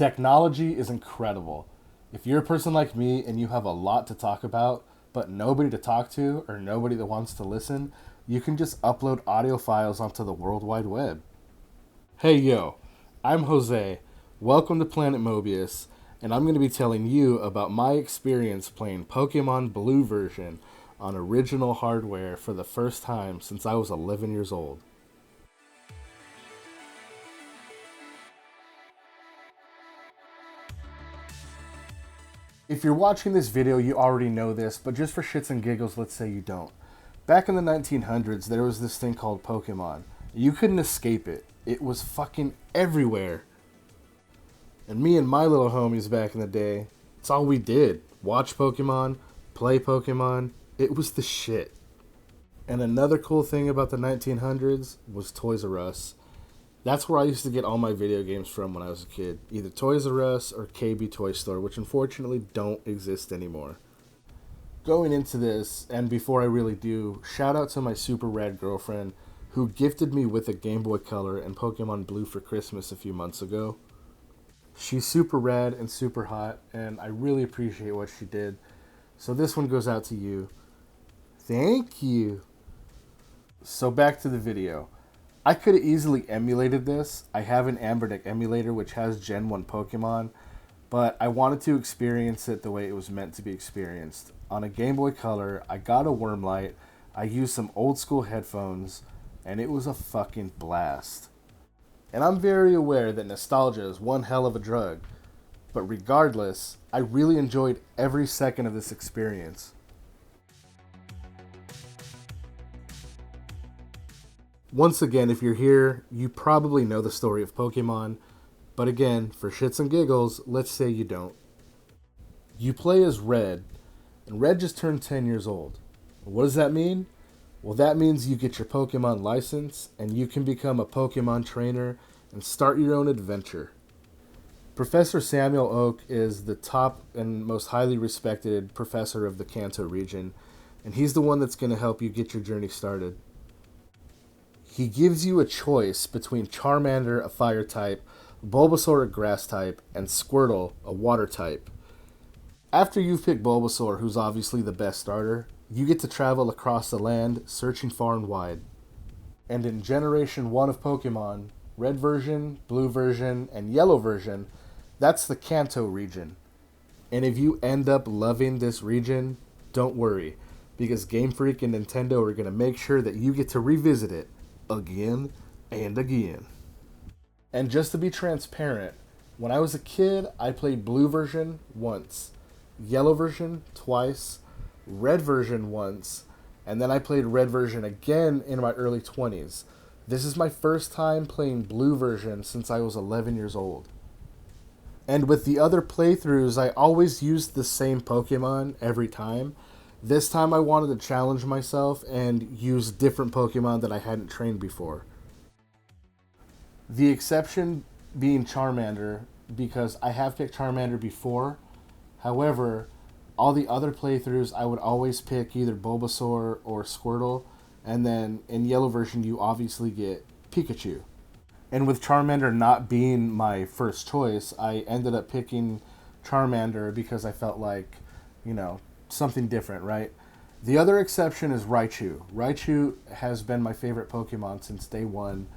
Technology is incredible. If you're a person like me and you have a lot to talk about, but nobody to talk to or nobody that wants to listen, you can just upload audio files onto the World Wide Web. Hey yo, I'm Jose. Welcome to Planet Mobius, and I'm going to be telling you about my experience playing Pokemon Blue version on original hardware for the first time since I was 11 years old. If you're watching this video, you already know this, but just for shits and giggles, let's say you don't. Back in the 1900s, there was this thing called Pokemon. You couldn't escape it. It was fucking everywhere. And me and my little homies back in the day, it's all we did. Watch Pokemon, play Pokemon. It was the shit. And another cool thing about the 1900s was Toys R Us. That's where I used to get all my video games from when I was a kid. Either Toys R Us or KB Toy Store, which unfortunately don't exist anymore. Going into this, and before I really do, shout out to my super rad girlfriend who gifted me with a Game Boy Color and Pokemon Blue for Christmas a few months ago. She's super rad and super hot, and I really appreciate what she did. So this one goes out to you. Thank you. So back to the video. I could have easily emulated this. I have an Amberdeck emulator which has Gen 1 Pokemon, but I wanted to experience it the way it was meant to be experienced. On a Game Boy Color, I got a Wormlight, I used some old school headphones, and it was a fucking blast. And I'm very aware that nostalgia is one hell of a drug, but regardless, I really enjoyed every second of this experience. Once again, if you're here, you probably know the story of Pokemon, but again, for shits and giggles, let's say you don't. You play as Red, and Red just turned 10 years old. What does that mean? Well, that means you get your Pokemon license, and you can become a Pokemon trainer and start your own adventure. Professor Samuel Oak is the top and most highly respected professor of the Kanto region, and he's the one that's going to help you get your journey started. He gives you a choice between Charmander, a fire type, Bulbasaur, a grass type, and Squirtle, a water type. After you've picked Bulbasaur, who's obviously the best starter, you get to travel across the land, searching far and wide. And in Generation 1 of Pokemon, Red version, Blue version, and Yellow version, that's the Kanto region. And if you end up loving this region, don't worry, because Game Freak and Nintendo are going to make sure that you get to revisit it again and again. And just to be transparent, when I was a kid, I played Blue version once, Yellow version twice, Red version once, and then I played Red version again in my early 20s. This is my first time playing Blue version since I was 11 years old. And with the other playthroughs, I always used the same Pokemon every time. This time I wanted to challenge myself and use different Pokemon that I hadn't trained before. The exception being Charmander, because I have picked Charmander before. However, all the other playthroughs I would always pick either Bulbasaur or Squirtle, and then in Yellow version you obviously get Pikachu. And with Charmander not being my first choice, I ended up picking Charmander because I felt like, something different, right? The other exception is Raichu. Raichu has been my favorite Pokemon since day one,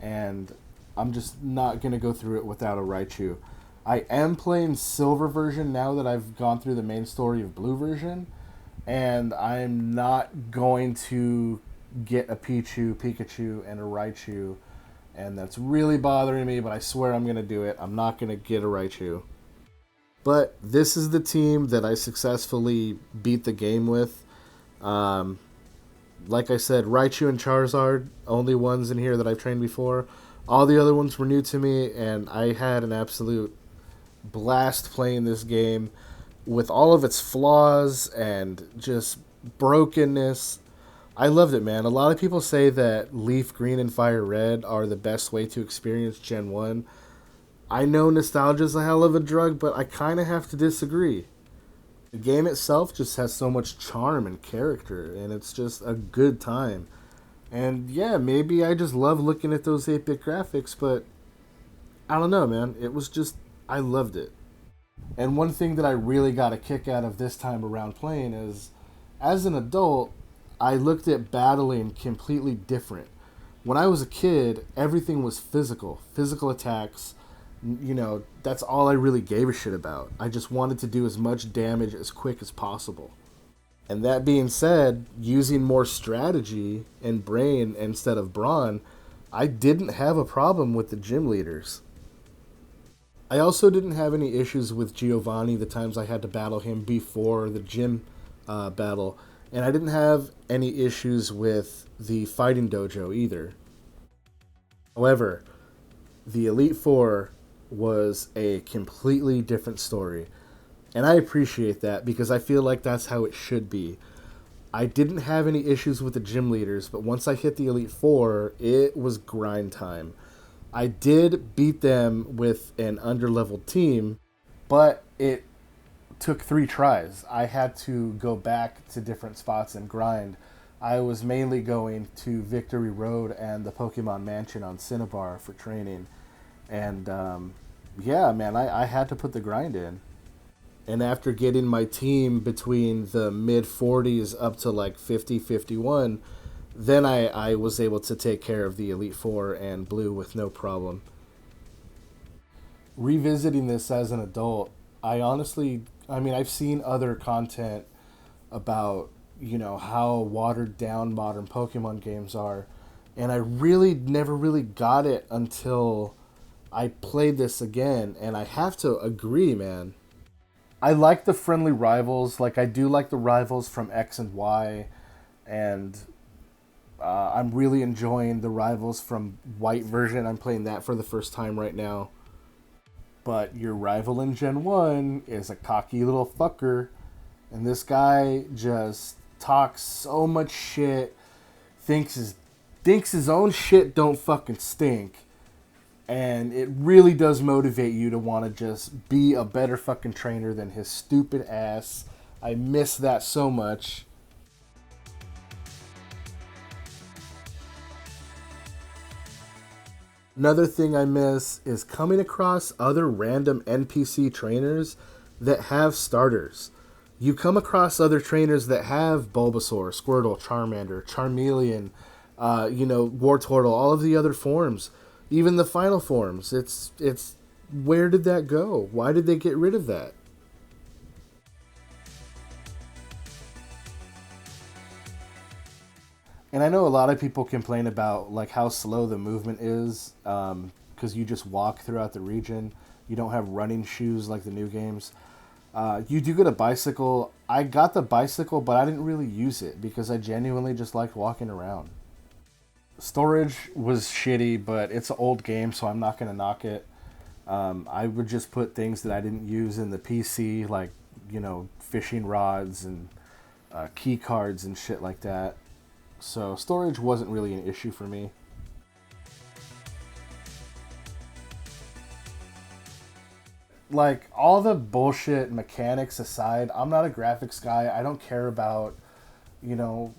and I'm just not going to go through it without a Raichu. I am playing Silver version now that I've gone through the main story of Blue version, and I'm not going to get a Pikachu, and a Raichu, and that's really bothering me, but I swear I'm going to do it. I'm not going to get a Raichu. But this is the team that I successfully beat the game with. Like I said, Raichu and Charizard, only ones in here that I've trained before. All the other ones were new to me, and I had an absolute blast playing this game with all of its flaws and just brokenness. I loved it, man. A lot of people say that Leaf Green and Fire Red are the best way to experience Gen 1. I know nostalgia's a hell of a drug, but I kind of have to disagree. The game itself just has so much charm and character, and it's just a good time. And yeah, maybe I just love looking at those 8-bit graphics, but I don't know, man. It was just I loved it. And one thing that I really got a kick out of this time around playing is, as an adult, I looked at battling completely different. When I was a kid, everything was physical, physical attacks. That's all I really gave a shit about. I just wanted to do as much damage as quick as possible. And that being said, using more strategy and brain instead of brawn, I didn't have a problem with the gym leaders. I also didn't have any issues with Giovanni the times I had to battle him before the gym battle, and I didn't have any issues with the fighting dojo either. However, the Elite Four was a completely different story, and I appreciate that because I feel like that's how it should be. I didn't have any issues with the gym leaders, but once I hit the Elite Four, it was grind time. I did beat them with an underleveled team, but it took 3 tries. I had to go back to different spots and grind. I was mainly going to Victory Road and the Pokemon Mansion on Cinnabar for training. And yeah, man, I had to put the grind in. And after getting my team between the mid 40s up to like 50, 51, then I was able to take care of the Elite Four and Blue with no problem. Revisiting this as an adult, I've seen other content about, how watered down modern Pokemon games are. And I really never really got it until I played this again. And I have to agree, man. I like the friendly rivals. Like, I do like the rivals from X and Y. And I'm really enjoying the rivals from White version. I'm playing that for the first time right now. But your rival in Gen 1 is a cocky little fucker. And this guy just talks so much shit, thinks his own shit don't fucking stink. And it really does motivate you to want to just be a better fucking trainer than his stupid ass. I miss that so much. Another thing I miss is coming across other random NPC trainers that have starters. You come across other trainers that have Bulbasaur, Squirtle, Charmander, Charmeleon, Wartortle, all of the other forms, even the final forms. It's where did that go? Why did they get rid of that? And I know a lot of people complain about like how slow the movement is because you just walk throughout the region. You don't have running shoes like the new games. You do get a bicycle. I got the bicycle, but I didn't really use it because I genuinely just liked walking around. Storage was shitty, but it's an old game, so I'm not going to knock it. I would just put things that I didn't use in the PC, like, fishing rods and key cards and shit like that. So storage wasn't really an issue for me. Like, all the bullshit mechanics aside, I'm not a graphics guy. I don't care about, you know,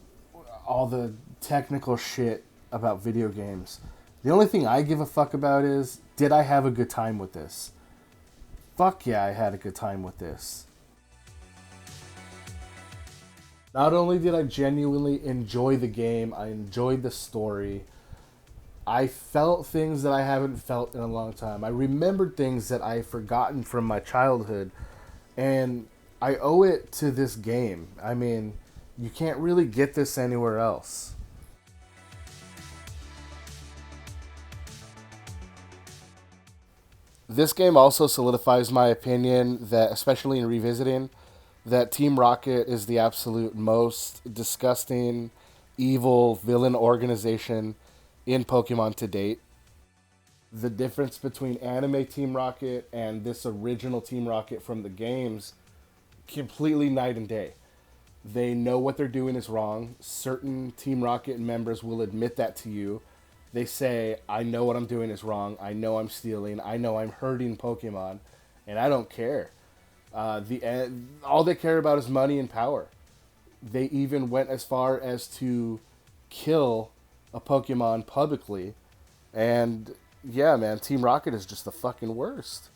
all the technical shit about video games. The only thing I give a fuck about is, did I have a good time with this? Fuck yeah, I had a good time with this. Not only did I genuinely enjoy the game, I enjoyed the story. I felt things that I haven't felt in a long time. I remembered things that I've forgotten from my childhood. And I owe it to this game. I mean, you can't really get this anywhere else. This game also solidifies my opinion that, especially in revisiting, that Team Rocket is the absolute most disgusting, evil villain organization in Pokemon to date. The difference between anime Team Rocket and this original Team Rocket from the games, completely night and day. They know what they're doing is wrong. Certain Team Rocket members will admit that to you. They say, I know what I'm doing is wrong. I know I'm stealing. I know I'm hurting Pokemon. And I don't care. All they care about is money and power. They even went as far as to kill a Pokemon publicly. And yeah, man, Team Rocket is just the fucking worst.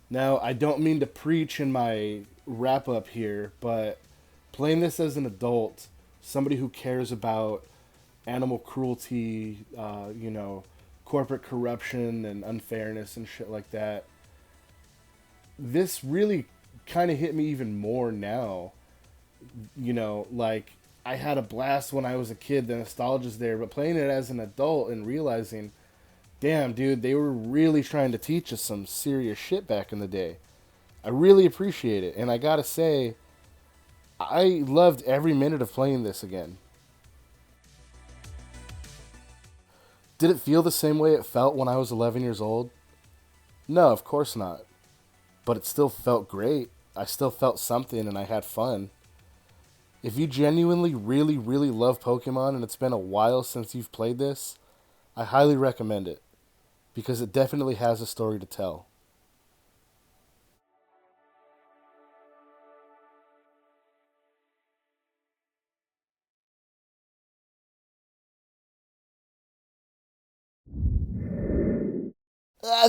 Now, I don't mean to preach in my wrap up here, but playing this as an adult, somebody who cares about animal cruelty, corporate corruption and unfairness and shit like that, this really kind of hit me even more now. Like I had a blast when I was a kid, the nostalgia's there, but playing it as an adult and realizing, damn, dude, they were really trying to teach us some serious shit back in the day. I really appreciate it, and I gotta say, I loved every minute of playing this again. Did it feel the same way it felt when I was 11 years old? No, of course not. But it still felt great. I still felt something and I had fun. If you genuinely really, really love Pokemon and it's been a while since you've played this, I highly recommend it because it definitely has a story to tell.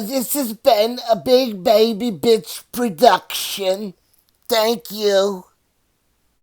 This has been a Big Baby Bitch production. Thank you.